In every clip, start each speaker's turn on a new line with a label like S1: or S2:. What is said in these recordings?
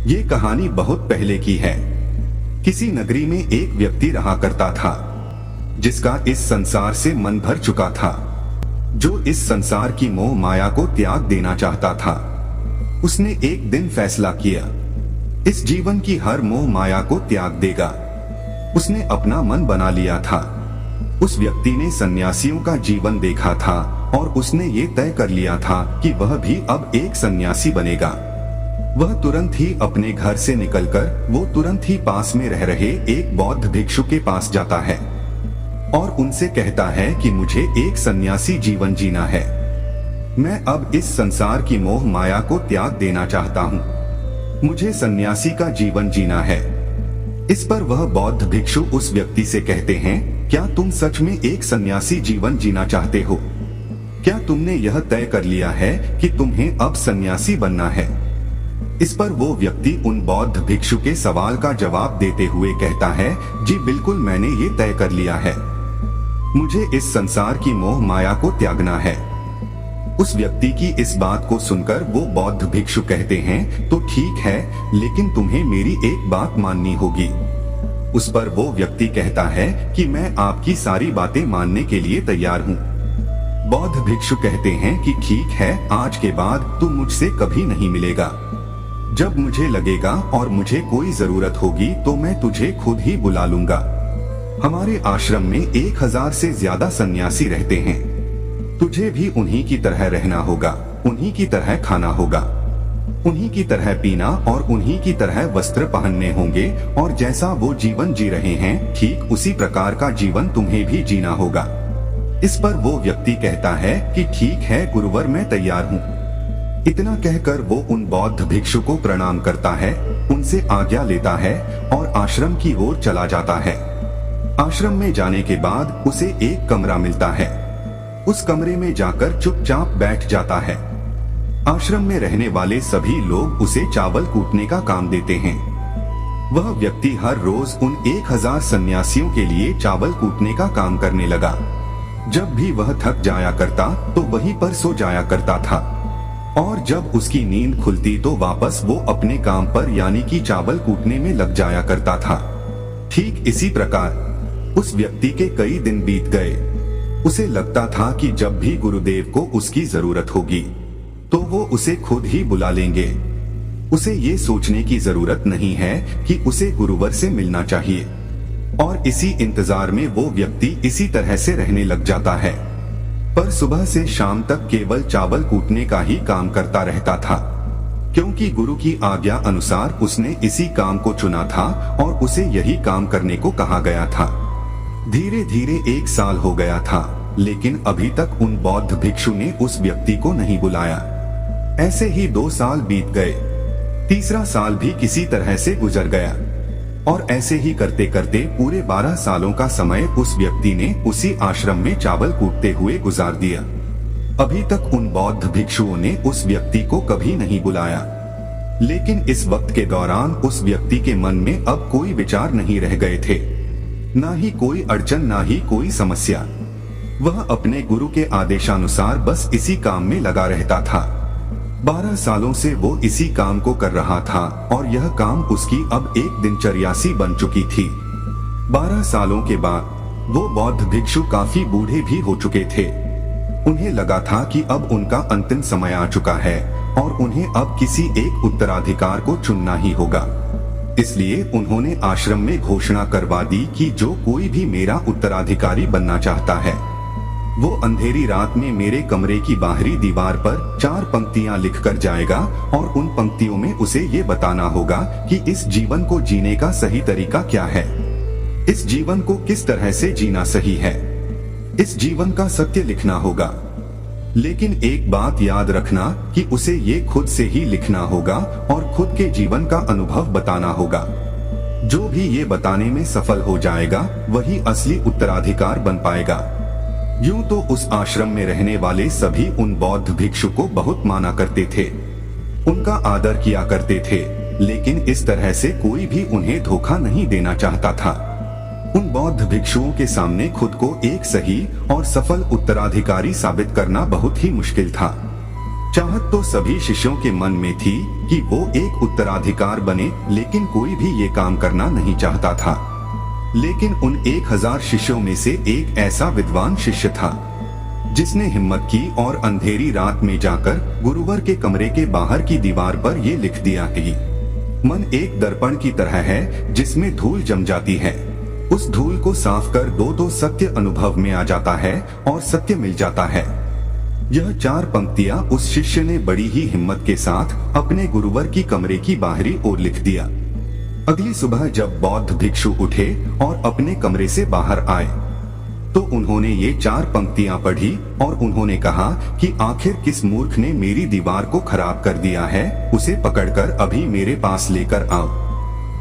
S1: ये कहानी बहुत पहले की है। किसी नगरी में एक व्यक्ति रहा करता था जिसका इस संसार से मन भर चुका था, जो इस संसार की मोह माया को त्याग देना चाहता था। उसने एक दिन फैसला किया, इस जीवन की हर मोह माया को त्याग देगा। उसने अपना मन बना लिया था। उस व्यक्ति ने सन्यासियों का जीवन देखा था और उसने ये तय कर लिया था कि वह भी अब एक सन्यासी बनेगा। वह तुरंत ही अपने घर से निकलकर वो तुरंत ही पास में रह रहे एक बौद्ध भिक्षु के पास जाता है और उनसे कहता है कि मुझे एक सन्यासी जीवन जीना है। मैं अब इस संसार की मोह माया को त्याग देना चाहता हूँ। मुझे सन्यासी का जीवन जीना है। इस पर वह बौद्ध भिक्षु उस व्यक्ति से कहते हैं, क्या तुम सच में एक सन्यासी जीवन जीना चाहते हो? क्या तुमने यह तय कर लिया है कि तुम्हें अब सन्यासी बनना है? इस पर वो व्यक्ति उन बौद्ध भिक्षु के सवाल का जवाब देते हुए कहता है, जी बिल्कुल, मैंने ये तय कर लिया है। मुझे इस संसार की मोह माया को त्यागना है। उस व्यक्ति की इस बात को सुनकर वो बौद्ध भिक्षु कहते हैं, तो ठीक है, लेकिन तुम्हें मेरी एक बात माननी होगी। उस पर वो व्यक्ति कहता है कि मैं आपकी सारी बातें मानने के लिए तैयार हूँ। बौद्ध भिक्षु कहते हैं कि ठीक है, आज के बाद तू मुझसे कभी नहीं मिलेगा। जब मुझे लगेगा और मुझे कोई जरूरत होगी तो मैं तुझे खुद ही बुला लूंगा। हमारे आश्रम में 1000 से ज्यादा सन्यासी रहते हैं। तुझे भी उन्हीं की तरह रहना होगा, उन्हीं की तरह खाना होगा, उन्हीं की तरह पीना और उन्हीं की तरह वस्त्र पहनने होंगे, और जैसा वो जीवन जी रहे हैं ठीक उसी प्रकार का जीवन तुम्हें भी जीना होगा। इस पर वो व्यक्ति कहता है कि ठीक है गुरुवर, मैं तैयार हूँ। इतना कहकर वो उन बौद्ध भिक्षु को प्रणाम करता है, उनसे आज्ञा लेता है और आश्रम की ओर चला जाता है। आश्रम में जाने के बाद उसे एक कमरा मिलता है। उस कमरे में जाकर चुपचाप बैठ जाता है। आश्रम में रहने वाले सभी लोग उसे चावल कूटने का काम देते हैं। वह व्यक्ति हर रोज उन 1000 सन्यासियों के लिए चावल कूटने का काम करने लगा। जब भी वह थक जाया करता तो वहीं पर सो जाया करता था, और जब उसकी नींद खुलती तो वापस वो अपने काम पर यानी कि चावल कूटने में लग जाया करता था। ठीक इसी प्रकार उस व्यक्ति के कई दिन बीत गए। उसे लगता था कि जब भी गुरुदेव को उसकी जरूरत होगी तो वो उसे खुद ही बुला लेंगे। उसे ये सोचने की जरूरत नहीं है कि उसे गुरुवर से मिलना चाहिए, और इसी इंतजार में वो व्यक्ति इसी तरह से रहने लग जाता है। पर सुबह से शाम तक केवल चावल कूटने का ही काम करता रहता था, क्योंकि गुरु की आज्ञा अनुसार उसने इसी काम को चुना था और उसे यही काम करने को कहा गया था। धीरे धीरे 1 साल हो गया था, लेकिन अभी तक उन बौद्ध भिक्षु ने उस व्यक्ति को नहीं बुलाया। ऐसे ही 2 साल बीत गए। तीसरा साल भी किसी तरह से गुजर गया, और ऐसे ही करते करते पूरे 12 सालों का समय उस व्यक्ति ने उसी आश्रम में चावल कूटते हुए गुजार दिया। अभी तक उन बौद्ध भिक्षुओं ने उस व्यक्ति को कभी नहीं बुलाया। लेकिन इस वक्त के दौरान उस व्यक्ति के मन में अब कोई विचार नहीं रह गए थे, ना ही कोई अड़चन, ना ही कोई समस्या। वह अपने गुरु के आदेशानुसार बस इसी काम में लगा रहता था। 12 सालों से वो इसी काम को कर रहा था और यह काम उसकी अब एक दिनचर्या सी बन चुकी थी। 12 सालों के बाद वो बौद्ध भिक्षु काफी बूढ़े भी हो चुके थे। उन्हें लगा था कि अब उनका अंतिम समय आ चुका है और उन्हें अब किसी एक उत्तराधिकार को चुनना ही होगा। इसलिए उन्होंने आश्रम में घोषणा करवा दी कि जो कोई भी मेरा उत्तराधिकारी बनना चाहता है वो अंधेरी रात में मेरे कमरे की बाहरी दीवार पर 4 पंक्तियां लिखकर जाएगा, और उन पंक्तियों में उसे ये बताना होगा कि इस जीवन को जीने का सही तरीका क्या है, इस जीवन को किस तरह से जीना सही है। इस जीवन का सत्य लिखना होगा। लेकिन एक बात याद रखना कि उसे ये खुद से ही लिखना होगा और खुद के जीवन का अनुभव बताना होगा। जो भी ये बताने में सफल हो जाएगा वही असली उत्तराधिकार बन पाएगा। यूं तो उस आश्रम में रहने वाले सभी उन बौद्ध भिक्षु को बहुत माना करते थे, उनका आदर किया करते थे, लेकिन इस तरह से कोई भी उन्हें धोखा नहीं देना चाहता था। उन बौद्ध भिक्षुओं के सामने खुद को एक सही और सफल उत्तराधिकारी साबित करना बहुत ही मुश्किल था। चाहत तो सभी शिष्यों के मन में थी कि वो एक उत्तराधिकार बने, लेकिन कोई भी ये काम करना नहीं चाहता था। लेकिन उन 1000 शिष्यों में से एक ऐसा विद्वान शिष्य था जिसने हिम्मत की और अंधेरी रात में जाकर गुरुवर के कमरे के बाहर की दीवार पर ये लिख दिया कि मन एक दर्पण की तरह है जिसमें धूल जम जाती है। उस धूल को साफ कर दो तो सत्य अनुभव में आ जाता है और सत्य मिल जाता है। यह 4 पंक्तियां उस शिष्य ने बड़ी ही हिम्मत के साथ अपने गुरुवर की कमरे की बाहरी ओर लिख दिया। अगली सुबह जब बौद्ध भिक्षु उठे और अपने कमरे से बाहर आए तो उन्होंने ये 4 पंक्तियां पढ़ी और उन्होंने कहा कि आखिर किस मूर्ख ने मेरी दीवार को खराब कर दिया है, उसे पकड़कर अभी मेरे पास लेकर आओ।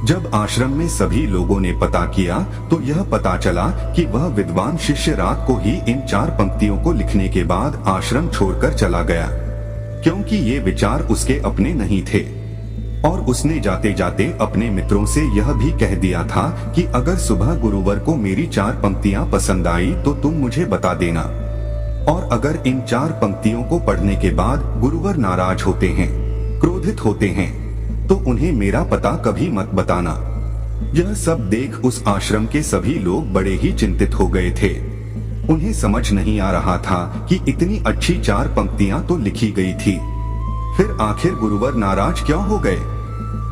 S1: जब आश्रम में सभी लोगों ने पता किया तो यह पता चला कि वह विद्वान शिष्य रात को ही इन 4 पंक्तियों को लिखने के बाद आश्रम छोड़कर चला गया, क्योंकि ये विचार उसके अपने नहीं थे। और उसने जाते जाते अपने मित्रों से यह भी कह दिया था कि अगर सुबह गुरुवर को मेरी 4 पंक्तियां पसंद आई तो तुम मुझे बता देना, और अगर इन 4 पंक्तियों को पढ़ने के बाद गुरुवर नाराज होते हैं, क्रोधित होते हैं, तो उन्हें मेरा पता कभी मत बताना। यह सब देख उस आश्रम के सभी लोग बड़े ही चिंतित हो गए थे। उन्हें समझ नहीं आ रहा था कि इतनी अच्छी 4 पंक्तियां तो लिखी गई थी, फिर आखिर गुरुवर नाराज क्यों हो गए।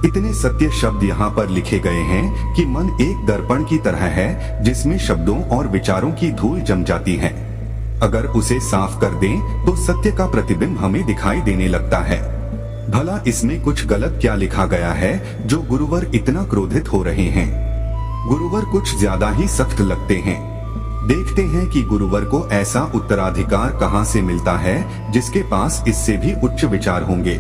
S1: इतने सत्य शब्द यहाँ पर लिखे गए हैं कि मन एक दर्पण की तरह है जिसमें शब्दों और विचारों की धूल जम जाती है। अगर उसे साफ कर दें तो सत्य का प्रतिबिंब हमें दिखाई देने लगता है। भला इसमें कुछ गलत क्या लिखा गया है जो गुरुवर इतना क्रोधित हो रहे हैं। गुरुवर कुछ ज्यादा ही सख्त लगते हैं। देखते हैं कि गुरुवर को ऐसा उत्तराधिकार कहां से मिलता है जिसके पास इससे भी उच्च विचार होंगे।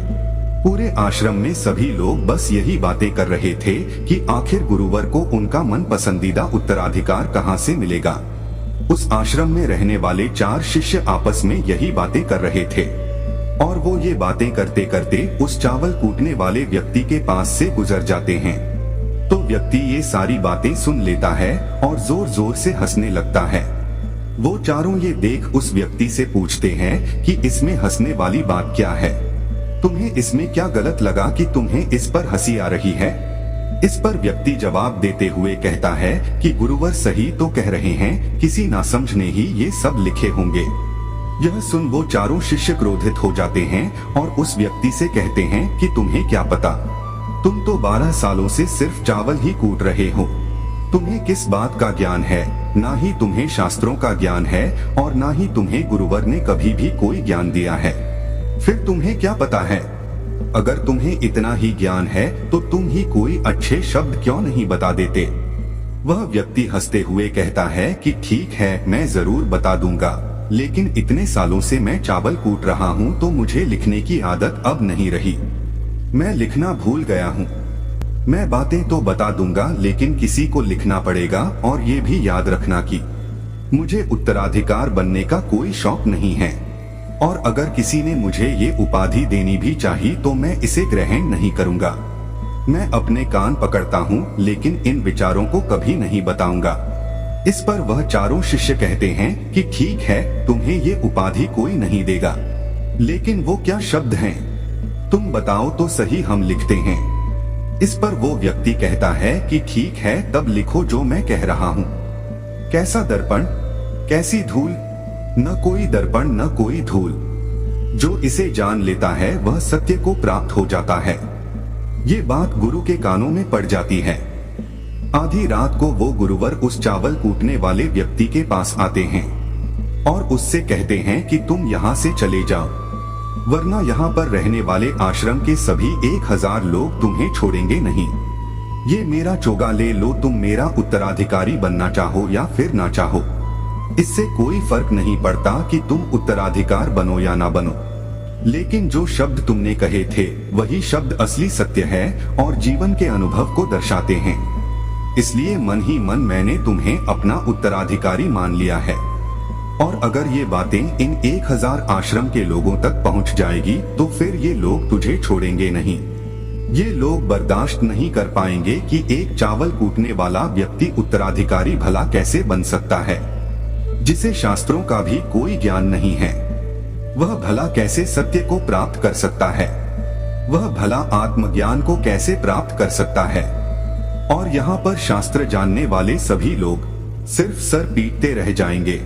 S1: पूरे आश्रम में सभी लोग बस यही बातें कर रहे थे कि आखिर गुरुवर को उनका मन पसंदीदा उत्तराधिकार कहां से मिलेगा। उस आश्रम में रहने वाले 4 शिष्य आपस में यही बातें कर रहे थे और वो ये बातें करते करते उस चावल कूटने वाले व्यक्ति के पास से गुजर जाते हैं। तो व्यक्ति ये सारी बातें सुन लेता है और जोर जोर से हंसने लगता है। वो चारों ये देख उस व्यक्ति से पूछते हैं कि इसमें हंसने वाली बात क्या है, तुम्हें इसमें क्या गलत लगा कि तुम्हें इस पर हंसी आ रही है। इस पर व्यक्ति जवाब देते हुए कहता है कि गुरुवर सही तो कह रहे हैं, किसी नासमझ ने ही ये सब लिखे होंगे। यह सुन वो चारों शिष्य क्रोधित हो जाते हैं और उस व्यक्ति से कहते हैं कि तुम्हें क्या पता, तुम तो 12 सालों से सिर्फ चावल ही कूट रहे हो, तुम्हें किस बात का ज्ञान है। ना ही तुम्हें शास्त्रों का ज्ञान है और ना ही तुम्हें गुरुवर ने कभी भी कोई ज्ञान दिया है, फिर तुम्हें क्या पता है। अगर तुम्हें इतना ही ज्ञान है तो तुम ही कोई अच्छे शब्द क्यों नहीं बता देते। वह व्यक्ति हंसते हुए कहता है कि ठीक है, मैं जरूर बता दूंगा, लेकिन इतने सालों से मैं चावल कूट रहा हूँ तो मुझे लिखने की आदत अब नहीं रही, मैं लिखना भूल गया हूँ। मैं बातें तो बता दूंगा लेकिन किसी को लिखना पड़ेगा, और ये भी याद रखना कि मुझे उत्तराधिकार बनने का कोई शौक नहीं है, और अगर किसी ने मुझे ये उपाधि देनी भी चाहिए तो मैं इसे ग्रहण नहीं करूंगा। मैं अपने कान पकड़ता हूँ लेकिन इन विचारों को कभी नहीं बताऊंगा। इस पर वह चारों शिष्य कहते हैं कि ठीक है, तुम्हें ये उपाधि कोई नहीं देगा, लेकिन वो क्या शब्द हैं, तुम बताओ तो सही, हम लिखते हैं। इस पर वो व्यक्ति कहता है कि ठीक है, तब लिखो जो मैं कह रहा हूँ। कैसा दर्पण, कैसी धूल, न कोई दर्पण न कोई धूल, जो इसे जान लेता है वह सत्य को प्राप्त हो जाता है। ये बात गुरु के कानों में पड़ जाती है। आधी रात को वो गुरुवर उस चावल कूटने वाले व्यक्ति के पास आते हैं और उससे कहते हैं कि तुम यहाँ से चले जाओ, वरना यहाँ पर रहने वाले आश्रम के सभी 1000 लोग तुम्हें छोड़ेंगे नहीं। ये मेरा चोगा ले लो, तुम मेरा उत्तराधिकारी बनना चाहो या फिर ना चाहो, इससे कोई फर्क नहीं पड़ता कि तुम उत्तराधिकार बनो या ना बनो। लेकिन जो शब्द तुमने कहे थे वही शब्द असली सत्य है और जीवन के अनुभव को दर्शाते हैं। इसलिए मन ही मन मैंने तुम्हें अपना उत्तराधिकारी मान लिया है। और अगर ये बातें इन 1000 आश्रम के लोगों तक पहुंच जाएगी तो फिर ये लोग तुझे छोड़ेंगे नहीं। ये लोग बर्दाश्त नहीं कर पाएंगे कि एक चावल कूटने वाला व्यक्ति उत्तराधिकारी भला कैसे बन सकता है, जिसे शास्त्रों का भी कोई ज्ञान नहीं है। वह भला कैसे सत्य को प्राप्त कर सकता है, वह भला आत्मज्ञान को कैसे प्राप्त कर सकता है। और यहाँ पर शास्त्र जानने वाले सभी लोग सिर्फ सर पीटते रह जाएंगे।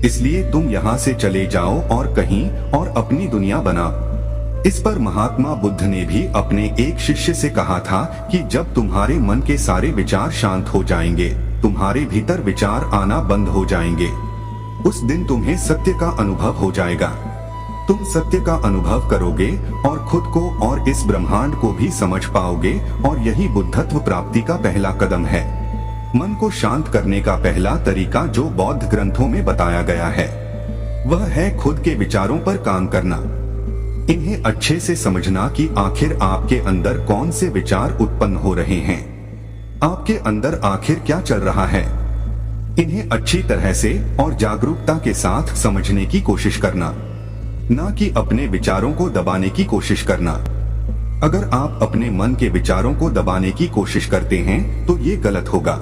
S1: इसलिए तुम यहाँ से चले जाओ और कहीं और अपनी दुनिया बना। इस पर महात्मा बुद्ध ने भी अपने एक शिष्य से कहा था कि जब तुम्हारे मन के सारे विचार शांत हो जाएंगे, तुम्हारे भीतर विचार आना बंद हो जाएंगे, उस दिन तुम्हें सत्य का अनुभव हो जाएगा। तुम सत्य का अनुभव करोगे और खुद को और इस ब्रह्मांड को भी समझ पाओगे, और यही बुद्धत्व प्राप्ति का पहला कदम है। मन को शांत करने का पहला तरीका जो बौद्ध ग्रंथों में बताया गया है, वह है खुद के विचारों पर काम करना। इन्हें अच्छे से समझना कि आखिर आपके अंदर कौन से विचार उत्पन्न हो रहे हैं, आपके अंदर आखिर क्या चल रहा है। इन्हें अच्छी तरह से और जागरूकता के साथ समझने की कोशिश करना, ना कि अपने विचारों को दबाने की कोशिश करना। अगर आप अपने मन के विचारों को दबाने की कोशिश करते हैं तो ये गलत होगा,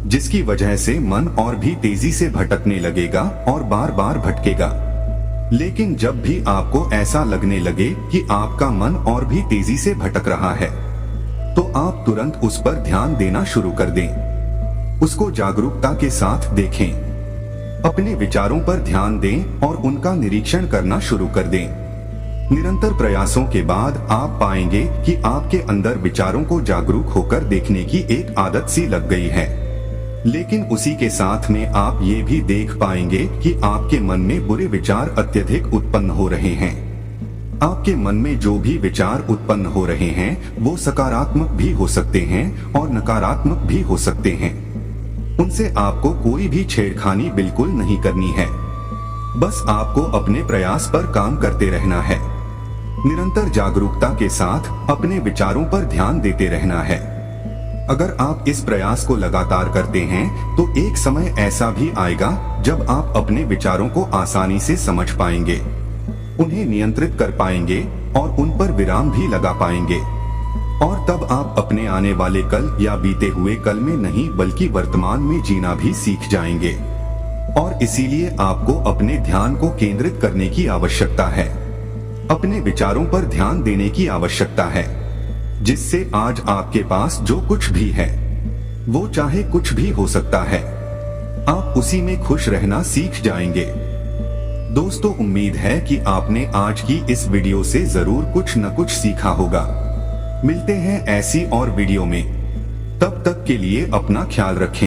S1: जिसकी वजह से मन और भी तेजी से भटकने लगेगा और बार बार भटकेगा। लेकिन जब भी आपको ऐसा लगने लगे कि आपका मन और भी तेजी से भटक रहा है, तो आप तुरंत उस पर ध्यान देना शुरू कर दें। उसको जागरूकता के साथ देखें, अपने विचारों पर ध्यान दें और उनका निरीक्षण करना शुरू कर दें। निरंतर प्रयासों के बाद आप पाएंगे कि आपके अंदर विचारों को जागरूक होकर देखने की एक आदत सी लग गई है। लेकिन उसी के साथ में आप ये भी देख पाएंगे कि आपके मन में बुरे विचार अत्यधिक उत्पन्न हो रहे हैं। आपके मन में जो भी विचार उत्पन्न हो रहे हैं वो सकारात्मक भी हो सकते हैं और नकारात्मक भी हो सकते हैं। उनसे आपको कोई भी छेड़खानी बिल्कुल नहीं करनी है। बस आपको अपने प्रयास पर काम करते रहना है। निरंतर जागरूकता के साथ अपने विचारों पर ध्यान देते रहना है। अगर आप इस प्रयास को लगातार करते हैं तो एक समय ऐसा भी आएगा जब आप अपने विचारों को आसानी से समझ पाएंगे, उन्हें नियंत्रित कर पाएंगे और उन पर विराम भी लगा पाएंगे। और तब आप अपने आने वाले कल या बीते हुए कल में नहीं बल्कि वर्तमान में जीना भी सीख जाएंगे। और इसीलिए आपको अपने ध्यान को केंद्रित करने की आवश्यकता है, अपने विचारों पर ध्यान देने की आवश्यकता है, जिससे आज आपके पास जो कुछ भी है वो चाहे कुछ भी हो सकता है, आप उसी में खुश रहना सीख जाएंगे। दोस्तों, उम्मीद है कि आपने आज की इस वीडियो से जरूर कुछ न कुछ सीखा होगा। मिलते हैं ऐसी और वीडियो में, तब तक के लिए अपना ख्याल रखें।